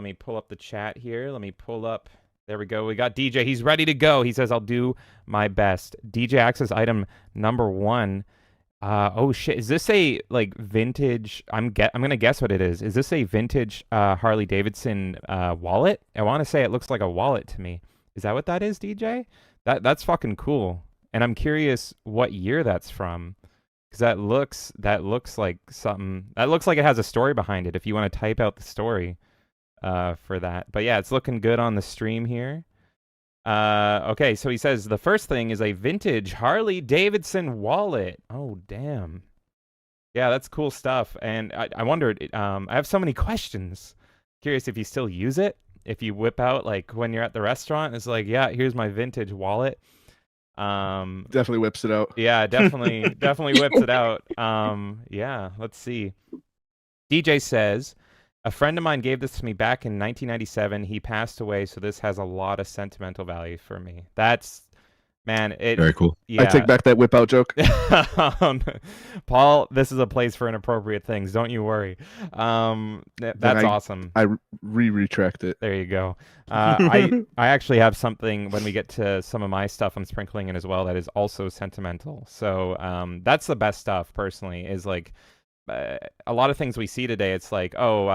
Let me pull up the chat here. Let me pull up. There we go. We got DJ. He's ready to go. He says, I'll do my best. DJ Access item number 1. Oh shit! Is this a like vintage? I'm gonna guess what it is. Is this a vintage Harley Davidson wallet? I want to say it looks like a wallet to me. Is that what that is, DJ? That's fucking cool. And I'm curious what year that's from, because that looks like something. That looks like it has a story behind it. If you want to type out the story for that, but yeah, it's looking good on the stream here. Okay, so he says the first thing is a vintage Harley Davidson wallet. Oh, damn. Yeah, that's cool stuff. And I wondered, I have so many questions. Curious if you still use it. If you whip out, like, when you're at the restaurant, it's like, yeah, here's my vintage wallet. Definitely whips it out. Yeah, definitely whips it out. Yeah, let's see. DJ says, a friend of mine gave this to me back in 1997. He passed away, so this has a lot of sentimental value for me. That's, man, it... Very cool. Yeah. I take back that whip out joke. Paul, this is a place for inappropriate things. Don't you worry. That's awesome. I retract it. There you go. I actually have something when we get to some of my stuff I'm sprinkling in as well that is also sentimental. So that's the best stuff, personally, is like... a lot of things we see today, it's like, oh,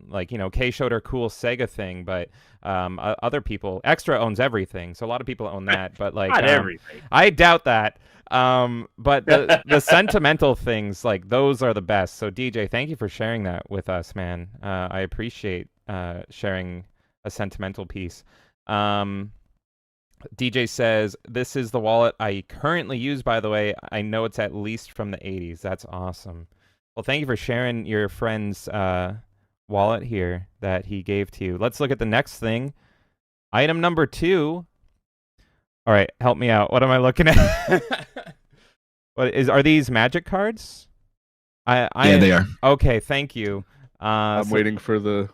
like, you know, Kay showed her cool Sega thing, but other people, Extra owns everything, so a lot of people own that, but like, not everything. I doubt that. But the sentimental things, like, those are the best. So DJ, thank you for sharing that with us, man. I appreciate sharing a sentimental piece. DJ says, this is the wallet I currently use, by the way. I know it's at least from the 80s. That's awesome. Well, thank you for sharing your friend's wallet here that he gave to you. Let's look at the next thing. Item number 2. All right, help me out. What am I looking at? Are these magic cards? Yeah, they are. Okay, thank you. I'm waiting for the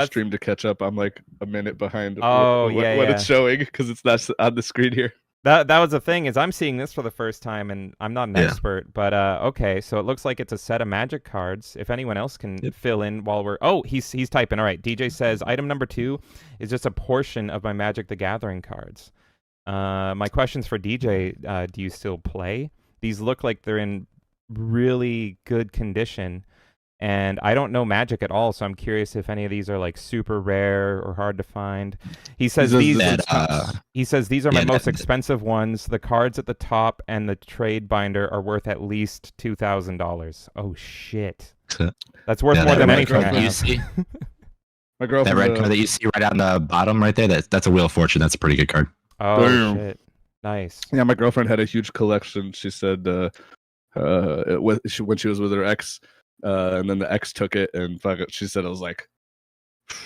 stream to catch up. I'm like a minute behind what it's showing, because it's not on the screen here. That was the thing, is I'm seeing this for the first time, and I'm not an expert, but okay, so it looks like it's a set of magic cards. If anyone else can fill in while we're... Oh, he's typing. All right, DJ says, item number 2 is just a portion of my Magic the Gathering cards. My question's for DJ, do you still play? These look like they're in really good condition, and I don't know Magic at all, so I'm curious if any of these are like super rare or hard to find. He says these are my most expensive ones. The cards at the top and the trade binder are worth at least $2,000. Oh shit. That's worth more than anything I you have. see. My girlfriend, that red card that you see right on the bottom right there, that's a Wheel of Fortune. That's a pretty good card. Oh shit. Nice. Yeah, my girlfriend had a huge collection. She said when she was with her ex, and then the ex took it, and she said it was like,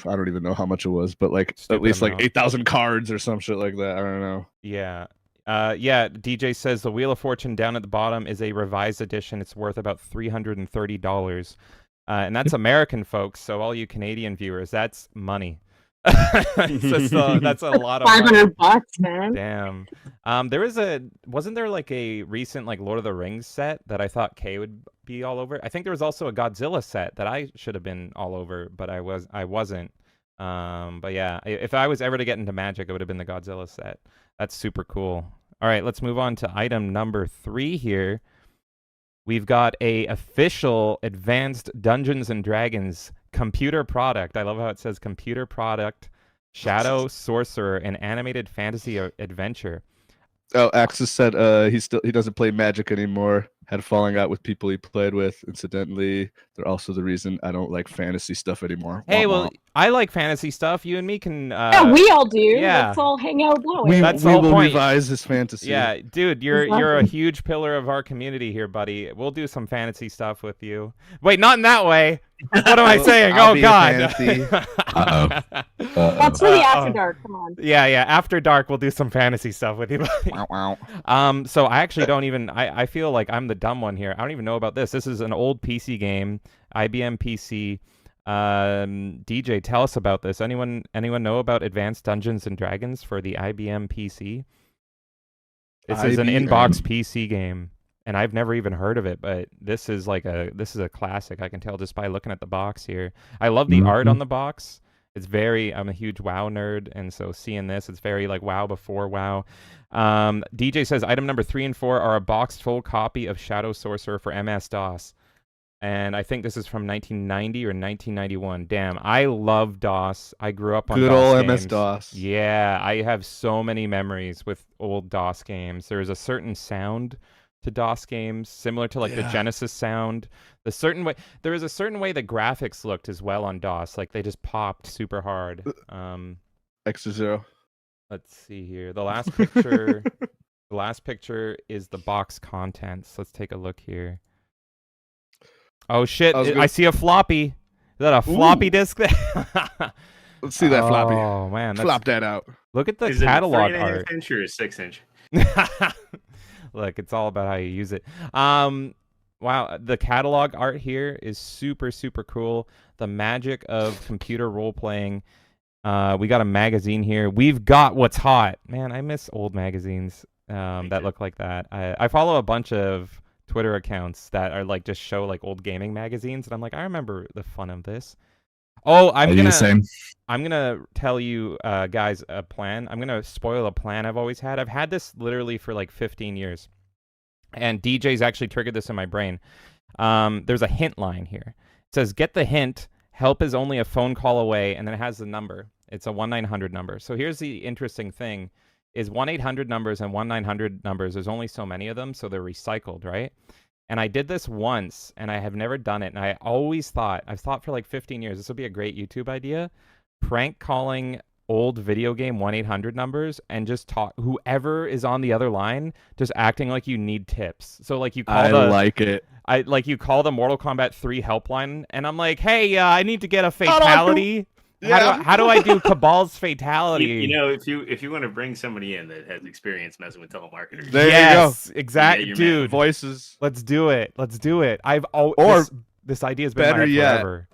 I don't even know how much it was, but like at least like 8,000 cards or some shit like that. I don't know. Yeah. Yeah, DJ says the Wheel of Fortune down at the bottom is a revised edition. It's worth about $330. And that's American, folks, so all you Canadian viewers, that's money. That's a lot of $500, man. Damn. Wasn't there like a recent like Lord of the Rings set that I thought Kay would be all over? I think there was also a Godzilla set that I should have been all over, but I wasn't. But yeah, if I was ever to get into Magic, it would have been the Godzilla set. That's super cool. All right, let's move on to item number 3 here. We've got a official Advanced Dungeons and Dragons computer product. I love how it says computer product, Shadow Sorcerer, an animated fantasy adventure. Oh, Axis said he doesn't play Magic anymore. Had a falling out with people he played with. Incidentally, they're also the reason I don't like fantasy stuff anymore. Hey, well, I like fantasy stuff. You and me can. Yeah, we all do. Yeah. Let's all hang out that We way. will revise his fantasy. Yeah, dude, you're a huge pillar of our community here, buddy. We'll do some fantasy stuff with you. Wait, not in that way. What am I saying? I'll Oh God. That's for the After Dark. Come on. Yeah, after dark we'll do some fantasy stuff with you, buddy. Wow. So I actually don't even. I feel like I'm the dumb one here. I don't even know about this. This is an old PC game, IBM PC. DJ, tell us about this. Anyone know about Advanced Dungeons and Dragons for the IBM PC? This is an inbox PC game, and I've never even heard of it, but this is a classic. I can tell just by looking at the box here. I love the art on the box. It's very. I'm a huge WoW nerd, and so seeing this, it's very like WoW before WoW. DJ says item number 3 and 4 are a boxed full copy of Shadow Sorcerer for MS DOS. And I think this is from 1990 or 1991. Damn, I love DOS. I grew up on Good DOS old games. MS-DOS. Yeah, I have so many memories with old DOS games. There's a certain sound to DOS games, similar to like the Genesis sound. There is a certain way the graphics looked as well on DOS. Like they just popped super hard. Extra zero. Let's see here. The last picture. The last picture is the box contents. Let's take a look here. Oh shit! I see a floppy. Is that a floppy disk there? Let's see that floppy. Oh man, Flop that out. Look at the Is catalog it a art. 3.5 inch or a 6 inch? Look, it's all about how you use it. Wow, the catalog art here is super, super cool. The magic of computer role playing. We got a magazine here. We've got What's Hot. Man, I miss old magazines that look like that. I follow a bunch of Twitter accounts that are like just show like old gaming magazines, and I'm like, I remember the fun of this. Oh, I'm gonna tell you guys a plan. I'm gonna spoil a plan I've always had. I've had this literally for like 15 years, and DJ's actually triggered this in my brain. There's a hint line here. It says, "Get the hint. Help is only a phone call away," and then it has the number. It's a 1-900 number. So here's the interesting thing. Is 1-800 numbers and 1-900 numbers, there's only so many of them, so they're recycled, right? And I did this once, and I have never done it, and I've thought for like 15 years, this would be a great YouTube idea, prank calling old video game 1-800 numbers, and just talk, whoever is on the other line, just acting like you need tips. So like you call you call the Mortal Kombat 3 helpline, and I'm like, hey, I need to get a fatality. How do I do Cabal's fatality? You know, if you want to bring somebody in that has experience messing with telemarketers, there you go. Exactly, dude. Voices. Let's do it. This idea has been better in my head yet, forever.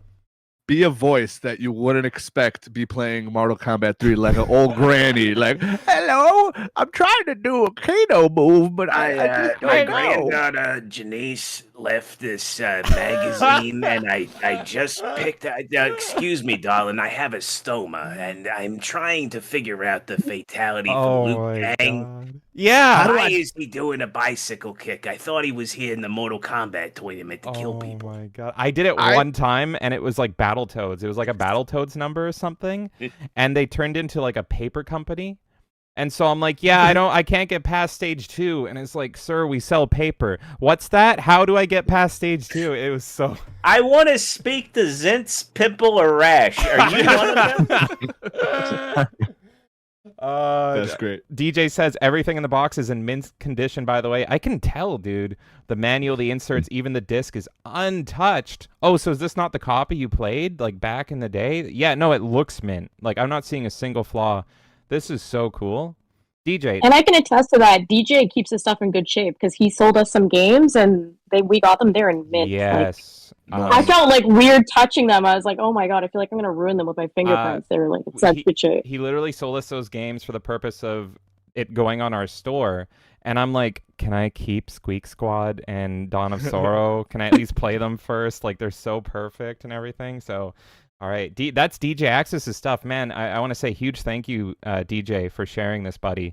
Be a voice that you wouldn't expect to be playing Mortal Kombat 3, like an old granny. Like, hello, I'm trying to do a Kano move, but I just don't my know. granddaughter Janice left this magazine, and I just picked. Excuse me, darling. I have a stoma, and I'm trying to figure out the fatality for Luke Kang. Yeah. Why is he doing a bicycle kick? I thought he was here in the Mortal Kombat tournament to kill people. Oh my god! I did it one time, and it was like Battletoads. It was like a Battletoads number or something, and they turned into like a paper company. And so I'm like, yeah, I can't get past stage 2. And it's like, sir, we sell paper. What's that? How do I get past stage 2? It was so. I want to speak to Zint's Pimple or Rash. Are you one of them? That's great. DJ says everything in the box is in mint condition, by the way. I can tell, dude. The manual, the inserts, even the disc is untouched. Oh, so is this not the copy you played like back in the day? Yeah, no, it looks mint. Like I'm not seeing a single flaw. This is so cool. DJ. And I can attest to that. DJ keeps his stuff in good shape because he sold us some games and we got them there in mint. Yes. I felt like weird touching them. I was like, oh my god, I feel like I'm going to ruin them with my fingerprints. They were like in such good shape. He literally sold us those games for the purpose of it going on our store. And I'm like, can I keep Squeak Squad and Dawn of Sorrow? Can I at least play them first? Like, they're so perfect and everything. So, all right. That's DJ Axis's stuff. Man, I want to say huge thank you, DJ, for sharing this, buddy.